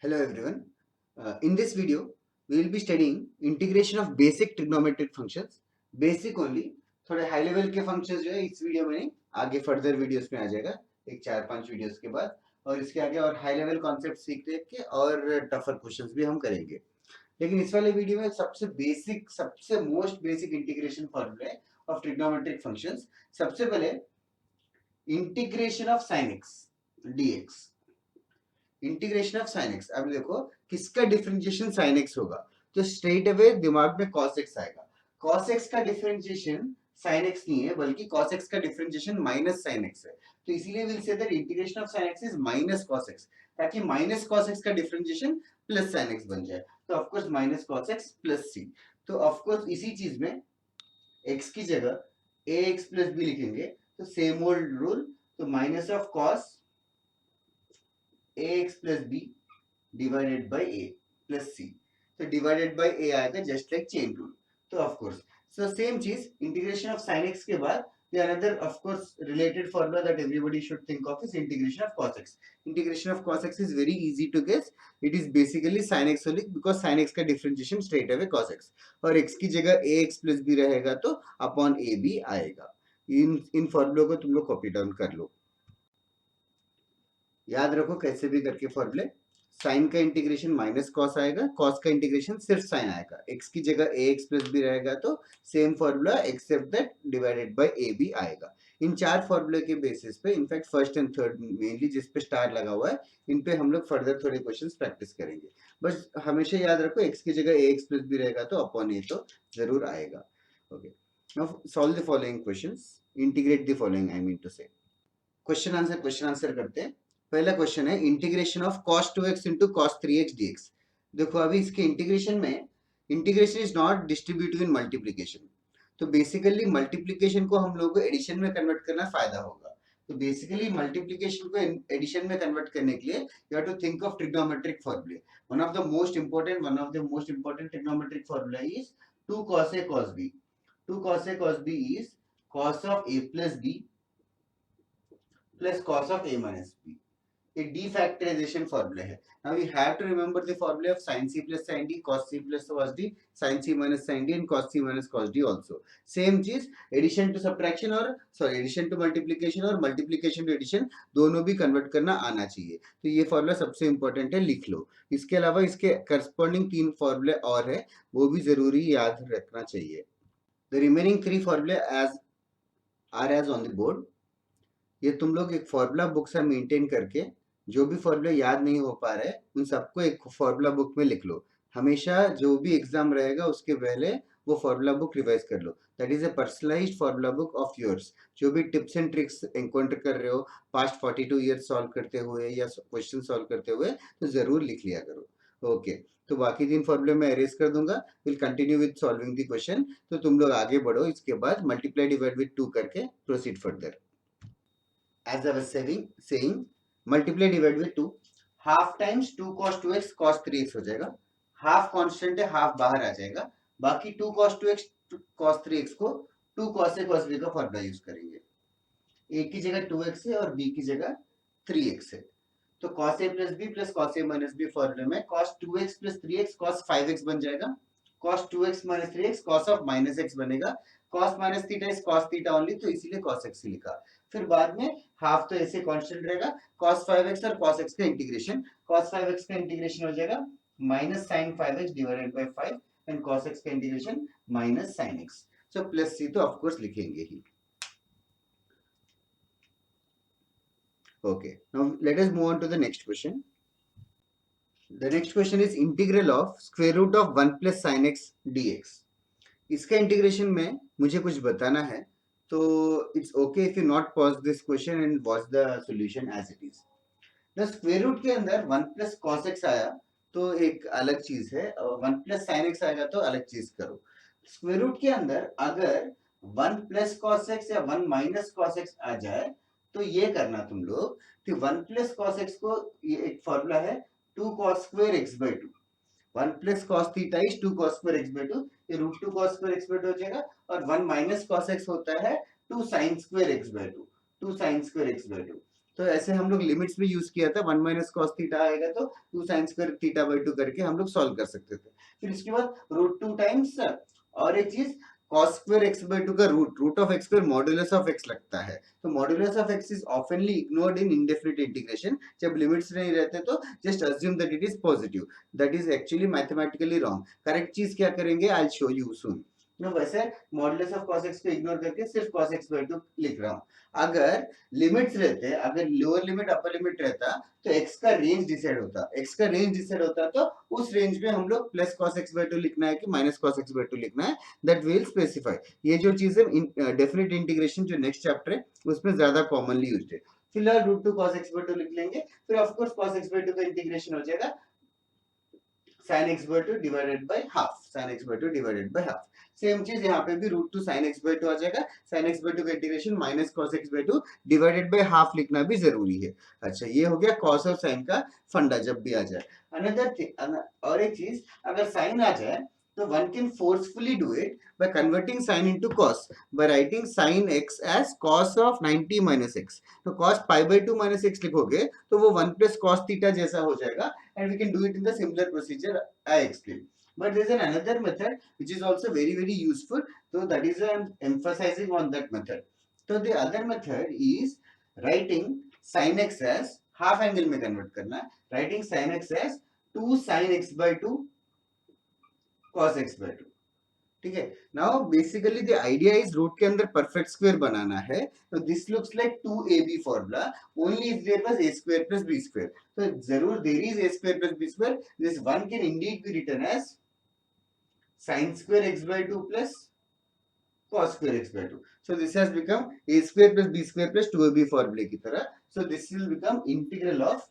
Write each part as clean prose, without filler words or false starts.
Hello everyone. In this video, we will be studying integration of basic trigonometric functions. Basic only. थोड़े high level के functions जो है इस video में नहीं, आगे फर्दर वीडियोस में आ जाएगा एक 4-5 वीडियोस के बाद। और इसके आगे और हाई लेवल कॉन्सेप्ट सीखते के और टफर क्वेश्चंस भी हम करेंगे। लेकिन इस वाले वीडियो में सबसे बेसिक, सबसे most basic integration formula of trigonometric functions. सबसे पहले integration of sin x dx। Integration of sine x. अब देखो किसका डिफरेंशिएशन साइन एक्स होगा, तो स्ट्रेट अवे दिमाग में कॉस एक्स आएगा। कॉस एक्स का डिफरेंशिएशन साइन एक्स नहीं है, बल्कि कॉस एक्स का डिफरेंशिएशन माइनस साइन एक्स है। तो इसीलिए will say that integration of sine x is minus cos x, ताकि माइनस कॉस एक्स का डिफरेंशिएशन प्लस साइन एक्स बन जाए। तो of course minus cos x plus C. तो ऑफ कोर्स इसी चीज में एक्स की जगह ए एक्स प्लस बी लिखेंगे, तो सेम ओल्ड रूल। तो minus of cos ax plus b divided by a plus c। तो divided by a आएगा just like chain rule। तो of course, so same चीज integration of sin x के बाद the another of course related formula that everybody should think of is integration of cos x। Integration of cos x is very easy to guess, it is basically sin x only because sin x का differentiation straight away cos x, और x की जगह ax plus b रहेगा तो upon ab आएगा। इन फॉर्मूलों को तुम लोग कॉपी डाउन कर लो, याद रखो कैसे भी करके फॉर्मूले। साइन का इंटीग्रेशन माइनस कॉस आएगा, कॉस का इंटीग्रेशन सिर्फ साइन आएगा, एक्स की जगह ए एक्स प्लस बी रहेगा तो same formula except that divided by a b आएगा। इन चार फॉर्मूले के बेसिस पे, in fact first and third mainly जिस पे स्टार लगा हुआ है, इन पे हम लोग फर्दर थोड़े क्वेश्चंस प्रैक्टिस करेंगे। बस हमेशा याद रखो एक्स की जगह ए एक्स प्लस बी रहेगा तो अपॉन ए तो जरूर आएगा। Okay, now solve the following questions, integrate the following, I mean to say. Question answer करते हैं। पहला क्वेश्चन है integration of cos 2x into cos 3x dx। देखो अभी इसके इंटीग्रेशन में, integration is not distributive in multiplication. तो basically multiplication को हम लोगों को एडिशन में कन्वर्ट करना फायदा होगा। तो बेसिकली मल्टीप्लीकेशन को एडिशन में कन्वर्ट करने के लिए you have to think of trigonometric formulae. One of the most important trigonometric formula is 2 cos a cos b। 2 cos a cos b is cos of a plus b plus cos of a minus b। ये defactorization formula है। Now we have to remember the formula of sin c plus sin d, cos c plus cos d, sin c minus sin d and cos c minus cos d also। Same चीज addition to subtraction और addition to multiplication और multiplication to addition दोनों भी convert करना आना चाहिए। तो ये formula सबसे important है, लिख लो। इसके अलावा इसके corresponding 3 formula और है, वो भी जरूरी याद रखना चाहिए। The remaining 3 formula are as on the board। ये तुम लोग एक फॉर्मूला बुक से मेंटेन करके जो भी फॉर्मूला याद नहीं हो पा रहे उन सबको एक फॉर्मूला बुक में लिख लो। हमेशा जो भी एग्जाम रहेगा उसके पहले वो फॉर्मूला बुक रिवाइज कर लो। That is a personalized formula book of yours. जो भी टिप्स एंड ट्रिक्स एनकाउंटर कर रहे हो पास्ट 42 ईयर्स सॉल्व करते हुए या क्वेश्चन सॉल्व करते हुए, तो जरूर लिख लिया करो। ओके, तो बाकी 3 फॉर्मूले मैं अरेज कर दूंगा। Will continue with solving the question. तो तुम लोग आगे बढ़ो, इसके बाद मल्टीप्लाई डिवाइड विद 2 करके proceed further. As I was saying, multiply divide with 2, half times 2 cos 2x cos 3x हो जाएगा। हाफ कांस्टेंट है, हाफ बाहर आ जाएगा। बाकी 2 cos 2x cos 3x को 2 cos a cos b का फॉर्मूला यूज करेंगे। a की जगह 2x है और b की जगह 3x है। तो cos a plus b plus cos a minus b फॉर्मूले में cos 2x plus 3x cos 5x बन जाएगा। cos 2x minus 3x cos of minus x बनेगा। cos minus theta is cos theta only, तो इसीलिए cos x ही लिखा। फिर बाद में हाफ तो ऐसे कांस्टेंट रहेगा, cos 5x और cos x का इंटीग्रेशन। cos 5x का इंटीग्रेशन हो जाएगा minus sin 5x divided by 5 and cos x का integration minus sin x। So plus c तो ऑफ कोर्स लिखेंगे ही। Okay, now let us move on to the next question. The next question is integral of square root of 1 plus sin x dx। इसका integration में मुझे कुछ बताना है, तो it's okay if you not pause this question and watch the solution as it is. The square root के अंदर 1 plus cos x आया तो एक अलग चीज है, और 1 प्लस sin x आएगा तो अलग चीज करो। स्क्वायर रूट के अंदर अगर 1 प्लस cos x या 1 माइनस cos x आ जाए तो ये करना तुम लोग कि 1 प्लस cos x को, ये एक फॉर्मूला है 2 cos square x by 2। 1 plus cos theta is 2 cos square x by 2, ये root 2 cos square x by 2 हो जाएगा। और 1 माइनस cos x होता है 2 sin square x by 2, 2 sin square x by 2। तो ऐसे हम लोग लिमिट्स भी यूज किया था, 1 माइनस कॉस थीटा आएगा तो 2 साइन स्क्वायर थीटा बाई 2 करके हम लोग सॉल्व कर सकते थे। फिर इसके बाद रूट 2 टाइम्स, और एक चीज cos स्क्वायर x बाई 2 का root of x square modulus of x लगता है, तो मॉड्यूलस ऑफ x इज ऑफनली इग्नोर्ड इन इंडेफिनिट इंटीग्रेशन। जब लिमिट्स नहीं रहते तो just assume that it is positive, that is actually mathematically wrong. Correct चीज क्या करेंगे, I will show you soon. मैं वैसे मॉडुलस ऑफ cos x को इग्नोर करके सिर्फ cos x बाई 2 लिख रहा हूँ। अगर लिमिट्स रहते, अगर लोअर लिमिट अपर लिमिट रहता तो x का रेंज डिसाइड होता, x का रेंज डिसाइड होता तो उस रेंज में हम लोग प्लस cos x बाई 2 लिखना है कि माइनस cos x बाई 2 लिखना है, दैट विल स्पेसिफाई। ये जो चीज है डेफिनेट इंटीग्रेशन जो नेक्स्ट चैप्टर है उसमें ज्यादा कॉमनली यूज्ड है। फिलहाल रूट 2 cos x बाई 2 लिख लेंगे, फिर of course cos x by 2 का इंटीग्रेशन हो जाएगा sin x by 2 divided by half, sin x by 2 divided by half। Same चीज यहाँ पे भी रूट 2 sin x by 2 आ जाएगा, sin x by 2 का integration minus cos x by 2 divided by half लिखना भी जरूरी है। अच्छा, ये हो गया cos और sin का फंडा जब भी आ जाए। अनदर और एक चीज, अगर sin आ जाए तो one can forcefully do it by converting sin into cos by writing sin x as cos of 90 minus x। तो cos pi by 2 minus x लिखोगे तो वो 1 plus cos theta जैसा हो जाएगा, and we can do it in the similar procedure I explained। But there is another method which is also very useful, so that is why I am emphasizing on that method। So the other method is writing sin x as half angle में convert करना, writing sin x as 2 sin x by 2 cos x by 2। ठीक है। Now basically the idea is root के अंदर perfect square बनाना है, तो this looks like 2ab formula only if there was a square plus b square. तो जरूर there is a square plus b square, this one can indeed be written as sin square x by 2 plus cos square x by 2। so this has become a square plus b square plus 2ab फॉर्मूले की तरह। so this will become integral of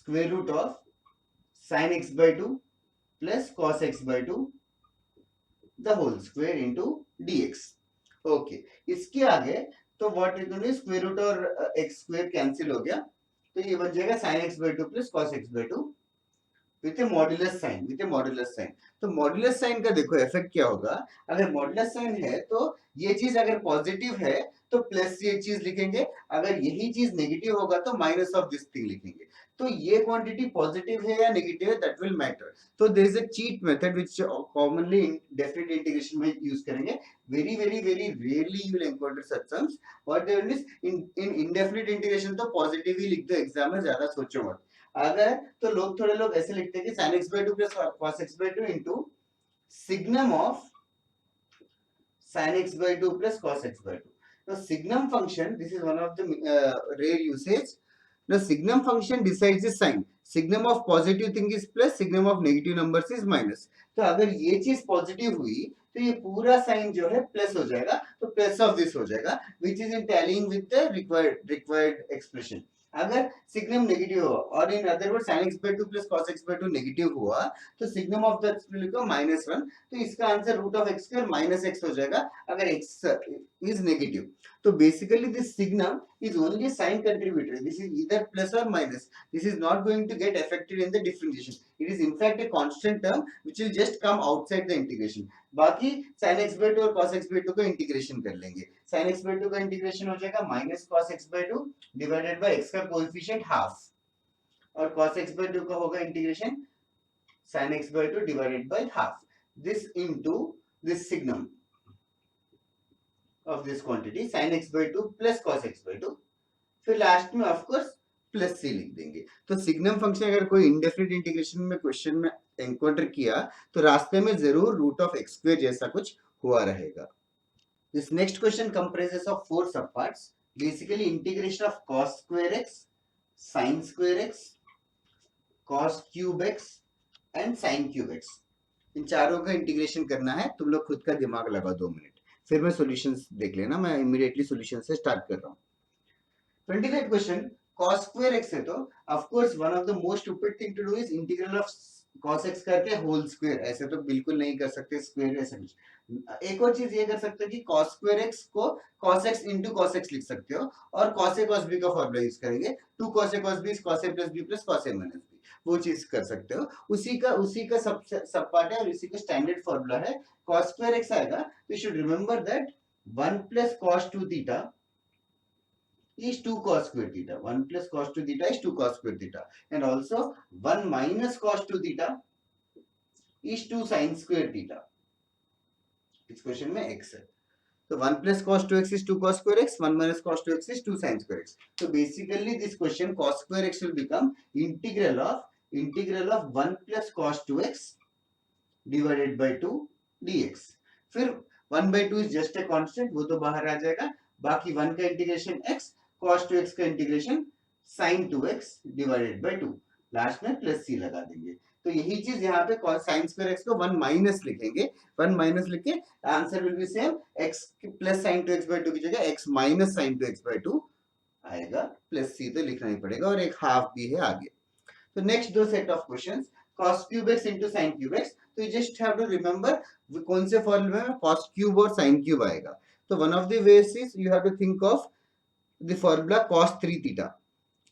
square root of sin x by 2 plus cos x by 2 the whole square into dx। ओके, इसके आगे तो what is going square root और x square cancel हो गया, तो ये बन जाएगा sin x by 2 plus cos x by 2 with a modulus sign, with a modulus sign. तो मॉड्यूलस साइन का देखो इफेक्ट क्या होगा, अगर मॉड्यूलस साइन है तो ये चीज अगर पॉजिटिव है तो प्लस ये चीज लिखेंगे, अगर यही चीज नेगेटिव होगा तो माइनस ऑफ दिस थिंग लिखेंगे। तो ये क्वांटिटी पॉजिटिव है या नेगेटिव है दैट विल मैटर। तो there is a cheat method which commonly in definite integration में यूज करेंगे। Very rarely you will encounter such sums. What they means in indefinite integration तो पॉजिटिव ही लिख दो एग्जाम में, ज्यादा सोचो मत। अगर तो थोड़े लोग ऐसे लिखते हैं कि sin x by 2 plus cos x by 2 into signum of sin x by 2 plus cos x by 2। Now signum function, this is one of the rare usage। Now signum function decides the sign, signum of positive thing is plus, signum of negative numbers is minus। तो अगर ये चीज positive हुई तो ये पूरा sign जो है प्लस हो जाएगा, तो प्लस ऑफ दिस हो जाएगा which is in tallying with the required expression. अगर सिग्नम नेगेटिव हुआ और in other word sin x by 2 plus cos x by 2 negative हुआ तो सिग्नम ऑफ दैट लिखो -1, तो इसका answer root of x square minus x हो जाएगा अगर x इज नेगेटिव। तो basically this signum is only a sign contributor, this is either plus or minus, this is not going to get affected in the differentiation, it is in fact a constant term which will just come outside the integration। बाकी sin x by 2 और cos x by 2 का integration कर लेंगे। sin x by 2 का integration हो जाएगा minus cos x by 2 divided by x का coefficient half, और cos x by 2 का होगा integration sin x by 2 divided by half, this into this signum of this quantity sin x by 2 plus cos x by 2, फिर last में of course plus सी लिख देंगे। तो signum function अगर कोई इंडेफिनिट इंटीग्रेशन में क्वेश्चन में एनकाउंटर किया तो रास्ते में जरूर रूट ऑफ x स्क्वायर जैसा कुछ हुआ रहेगा। This next question comprises of 4 सब parts, basically integration of cos square x, sin square x, cos cube x and sin cube x। इन चारों का इंटीग्रेशन करना है, तुम लोग खुद का दिमाग लगा 2 मिनट, फिर मैं सॉल्यूशंस देख लेना। मैं इमीडिएटली सॉल्यूशन से स्टार्ट कर रहा हूँ। 28 क्वेश्चन, cos स्क्वायर x है तो of course one of the most stupid thing to do is integral of cos x करके होल स्क्वायर, ऐसे तो बिल्कुल नहीं कर सकते स्क्वायर ऐसा कुछ। एक और चीज ये कर सकते हो कि cos स्क्वायर x को cos x into cos x लिख सकते हो और cos a cos b का फॉर्मूला यूज करेंगे, 2 cos a cos b is cos a plus b plus cos a minus b, वो चीज कर सकते हो। उसी का सब पार्ट है और इसी का स्टैंडर्ड फॉर्मूला है। cos स्क्वायर x आएगा तो you should remember that 1 plus cos 2 theta is 2 cos square theta. 1 plus cos 2 theta is 2 cos square theta. And also 1 minus cos 2 theta is 2 sin square theta. इस question में x है. So 1 plus cos 2x is 2 cos square x, 1 minus cos 2x is 2 sin square x. So basically this question cos square x will become integral of 1 plus cos 2x divided by 2 dx. फिर 1 by 2 is just a constant, वो तो बाहर आ जाएगा. बाकी 1 का integration x, cos 2x का integration sin 2x divided by 2. Last में plus c लगा देंगे. तो यही चीज यहाँ पे sin square x को 1 माइनस लिखेंगे. 1 माइनस लिख के answer will be same, x plus sin 2x by 2 की जगह x minus sin 2x by 2 आएगा. प्लस c तो लिखना ही पड़ेगा और एक हाफ भी है आगे. तो नेक्स्ट दो set of questions, cos cube x into sin cube x. तो you just have to remember कौन से फॉर्मूले में cos क्यूब और sin क्यूब आएगा. तो one of the ways is you have to think of the formula cos 3 theta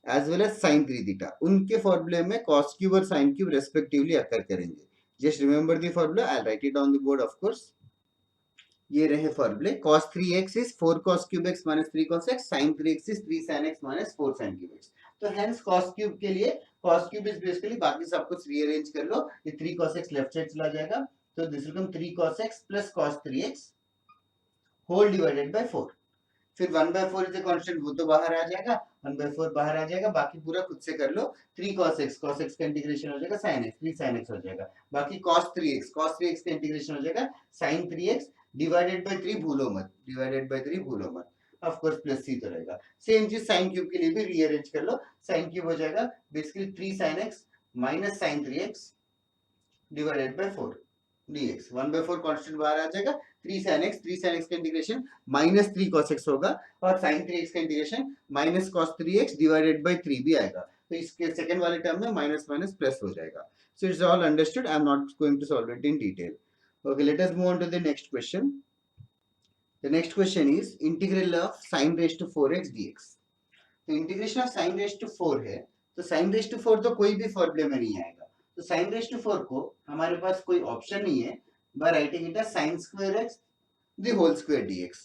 as well as sin 3 theta. उनके फॉर्मूले में cos क्यूब और sin क्यूब रेस्पेक्टिवली अकर करेंगे. Just remember the formula. I'll write it on the board of course. ये रहे फॉर्मूले. cos 3x is 4 cos cube x minus 3 cos x. sin 3x is 3 sin x minus 4 sin cube x. तो hence cos cube के लिए cos cube is basically बाकी सब कुछ rearrange कर लो. ये 3 cos x लेफ्ट साइड चला जाएगा. तो this will come 3 cos x plus cos 3x whole divided by 4. फिर 1 by 4 इज अ कांस्टेंट, वो तो बाहर आ जाएगा. 1 by 4 बाहर आ जाएगा. बाकी पूरा खुद से कर लो. 3 cos x का इंटीग्रेशन हो जाएगा sin x, 3 sin x हो जाएगा. बाकी cos 3x का इंटीग्रेशन हो जाएगा sin 3x डिवाइडेड बाय 3 भूलो मत, डिवाइडेड बाय 3 भूलो मत. ऑफ कोर्स प्लस c तो रहेगा. सेम चीज sin क्यूब के लिए भी रीअरेंज कर लो. sin क्यूब हो जाएगा basically 3 sin x minus sin 3x divided by 4 dx. 1 by 4 constant बाहर आ जाएगा. 3 sin x का इंटीग्रेशन माइनस 3 cos x होगा और sin 3x का integration minus cos 3x divided by 3 भी आएगा. तो इसके सेकंड वाले टर्म में माइनस माइनस प्लस हो जाएगा. So it's all understood. I am not going to solve it in detail. Okay, let us move on to the next question. The next question is integral of sin raised to 4x dx. तो integration of sin raised to 4 है. तो sin raised to 4 तो कोई भी फॉर्मूले में नहीं आएगा. तो sin raised to 4 को हमारे पास कोई ऑप्शन नहीं है by writing it as sin square x the whole square dx.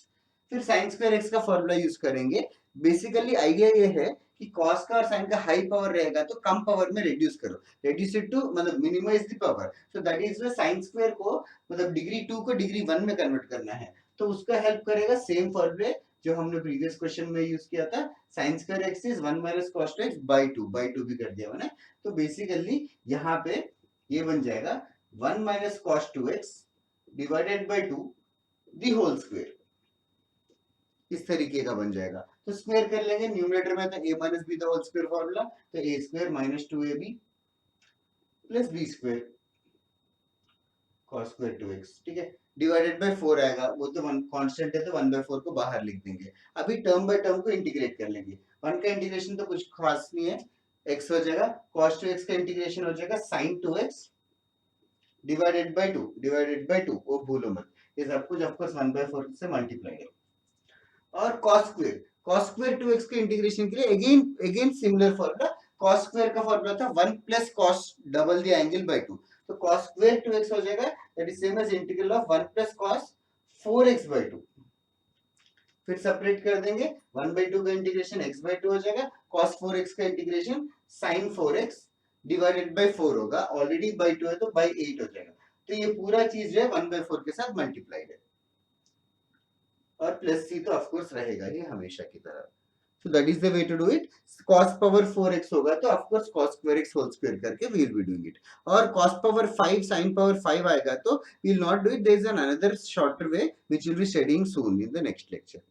फिर sin square x का फॉर्मूला यूज करेंगे. बेसिकली आइडिया ये है कि cos का और sin का हाई पावर रहेगा तो कम पावर में रिड्यूस करो. रिड्यूस इट टू मतलब minimise the power. So that is the sin square को मतलब डिग्री 2 को डिग्री 1 में कन्वर्ट करना है. तो उसका हेल्प करेगा सेम फॉर्मूले जो हमने प्रीवियस क्वेश्चन में यूज किया था. sin square x is 1 minus cos 2x by 2 भी कर दिया मैंने. तो बेसिकली यहाँ पे ये बन जाएगा 1 minus cos 2x divided by 2 the whole square. इस तरीके का बन जाएगा. तो स्क्वायर कर लेंगे. न्यूमरेटर में तो a minus b the whole square formula. तो a square minus 2ab plus b square cos square 2x. ठीक है. डिवाइडेड बाय 4 आएगा. वो तो कांस्टेंट है तो 1 by 4 को बाहर लिख देंगे. अभी टर्म बाय टर्म को इंटीग्रेट कर लेंगे. 1 का इंटीग्रेशन तो कुछ खास नहीं है. x हो जाएगा. cos 2x का इंटीग्रेशन हो जाएगा sin 2x डिवाइडेड बाय 2 वो भूलो मत. ये सब कुछ ऑफ कोर्स 1 by 4 से मल्टीप्लाई है. और cos square 2x के इंटीग्रेशन के लिए again similar formula. cos square का फॉर्मूला था 1 plus cos double the angle by 2. तो cos स्क्वायर 2x हो जाएगा that is same as integral of 1 plus cos 4x by 2. फिर सेपरेट कर देंगे. 1 by 2 का इंटीग्रेशन x by 2 हो जाएगा. cos 4x का integration sin 4x divided by 4 होगा. ऑलरेडी बाय 2 है तो बाय 8 हो जाएगा. तो ये पूरा चीज जो है 1 by 4 के साथ मल्टीप्लाइड है. और प्लस c तो ऑफ कोर्स रहेगा ही हमेशा की तरह. So that is the way to do it. cos power 4x होगा तो of course cos square x whole square करके we will be doing it. और cos power 5 sin power 5 आएगा तो we will not do it. There is another shorter way which we will be studying soon in the next lecture.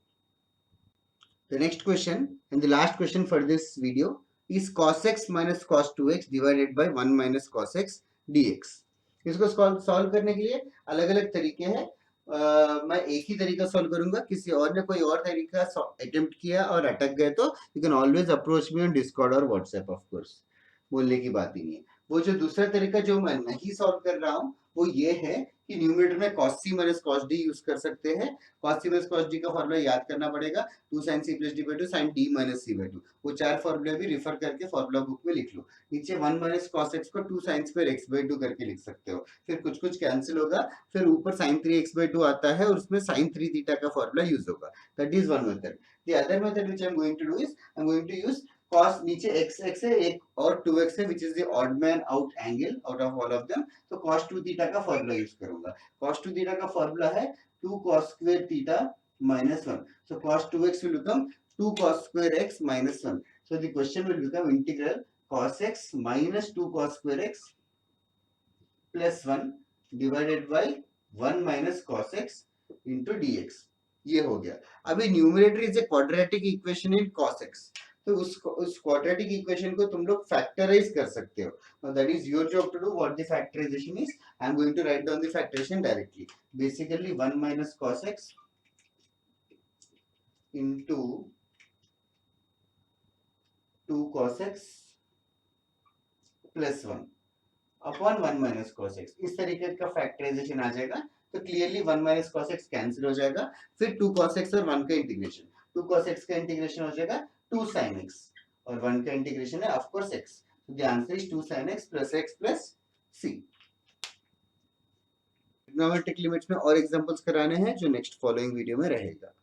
The next question and the last question for this video is cos x minus cos 2x divided by 1 minus cos x dx. इसको solve करने के लिए अलग अलग तरीके हैं. मैं एक ही तरीका सॉल्व करूंगा. किसी और ने कोई और तरीका अटेम्प्ट किया और अटक गए तो you can always approach me on Discord और व्हाट्सएप. ऑफ कोर्स बोलने की बात ही नहीं है. वो जो दूसरा तरीका जो मैं नहीं सॉल्व कर रहा हूँ वो ये है कि न्यूमरेटर में cos c minus cos d use कर सकते हैं। cos c minus cos d का फॉर्मूला याद करना पड़ेगा, 2 sin c plus d by 2 sin d minus c by 2। वो चार फॉर्मूले भी रिफर करके फॉर्मूला बुक में लिख लो। नीचे 1 माइनस cos x को 2 sin स्क्वायर x by 2 करके लिख सकते हो। फिर कुछ कुछ कैंसिल होगा, फिर ऊपर sin 3x by 2 आता है और उसमें sin 3 थीटा का फॉर्मूला यूज होगा। That is one method. The other method which I am going to do is I am going to use cos, नीचे x है एक और 2x है, which is the odd man out angle out of all of them. तो cos 2 theta का formula use करूंगा। cos 2 theta का formula है 2 cos square theta minus 1। So cos 2x will become 2 cos square x minus 1। So the question will become integral cos x minus 2 cos square x plus 1 divided by 1 minus cos x into dx। ये हो गया। अभी numerator is a quadratic equation in cos x, तो उस quadratic equation को तुम लोग factorise कर सकते हो। That is your job to do. What the factorisation is, I am going to write down the factorisation directly. Basically 1 minus cos x into 2 cos x plus 1 upon 1 minus cos x। इस तरीके का factorisation आ जाएगा। तो clearly 1 minus cos x cancel हो जाएगा, फिर 2 cos x और 1 का इंटीग्रेशन, 2 cos x का इंटीग्रेशन हो जाएगा 2 sin x और 1 का इंटीग्रेशन है ऑफ कोर्स x। तो the answer is 2 sin x plus c। Trigonometric limits में और एग्जांपल्स कराने हैं जो नेक्स्ट फॉलोइंग वीडियो में रहेगा।